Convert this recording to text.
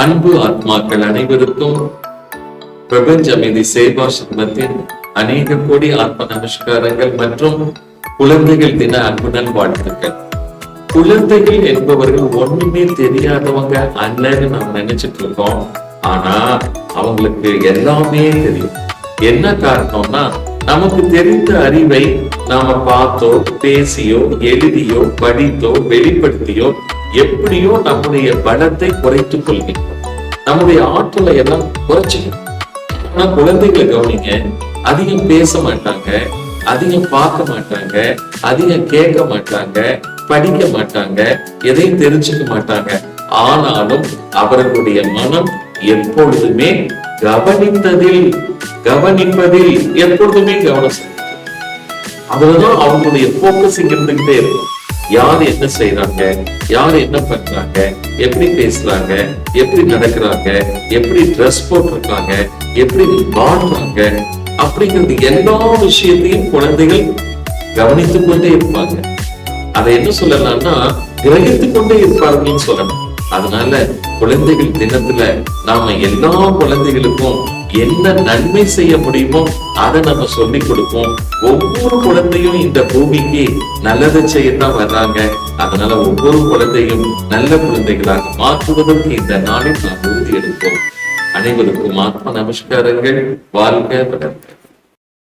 அன்பு ஆத்மாக்கள் அனைவருக்கும் பிரபஞ்ச அமைதி சேவா சங்கத்தின் அநேக கோடி ஆத்ம நமஸ்காரங்கள் மற்றும் குழந்தைகள் தின அன்புடன் வாழ்த்துக்கள். குழந்தைகள் என்பவர்கள் ஒண்ணுமே தெரியாதவங்க அல்லன்னு நாம் நினைச்சிட்டு இருக்கோம். ஆனா அவங்களுக்கு எல்லாமே தெரியும். என்ன காரணம்னா, நமக்கு தெரிந்த அறிவை நாம பார்த்தோ பேசியோ எழுதியோ படித்தோ வெளிப்படுத்தியோ எப்படியோ நம்முடைய பலத்தை குறைத்துக் கொள்கிறோம். நம்முடைய ஆற்றலை எல்லாம் குறைச்சிக்கணும். ஆனா குழந்தைகளை கவனிங்க, அதிகம் பேச மாட்டாங்க, அதிகம் பார்க்க மாட்டாங்க, அதிகம் கேட்க மாட்டாங்க, படிக்க மாட்டாங்க, எதையும் தெரிஞ்சுக்க மாட்டாங்க. ஆனாலும் அவர்களுடைய மனம் எப்பொழுதுமே கவனிப்பதில் எப்பொழுதுமே கவனம் செலுத்தும். அதுலதான் அவங்களுடைய போக்கஸிங் இருந்துகிட்டே இருக்கும். யாரு என்ன செய்யறாங்க, யாரு என்ன பண்றாங்க, எப்படி பேசுறாங்க, எப்படி நடக்கிறாங்க, எப்படி ட்ரெஸ் போட்டிருக்காங்க, எப்படி வாழ்றாங்க அப்படிங்கிறது எல்லா விஷயத்தையும் குழந்தைகள் கவனித்துக் கொண்டே இருப்பாங்க. அதை என்ன சொல்லலாம்னா, கிரகித்துக் கொண்டே இருப்பார்கள் சொல்லணும். அதனால குழந்தைகள் தினத்துல நாம எல்லா குழந்தைகளுக்கும் என்ன நன்மை செய்ய முடியுமோ அதை நம்ம சொல்லி கொடுப்போம். ஒவ்வொரு குழந்தையும் இந்த பூமிக்கு நல்லதை செய்யத்தான் வர்றாங்க. அதனால ஒவ்வொரு குழந்தையும் நல்ல குழந்தைகளாக மாற்றுவதற்கு இந்த நாளில் நாம் உறுதி எடுப்போம். அனைவருக்கும் ஆத்ம நமஸ்காரங்கள். வாழ்க வளர்க.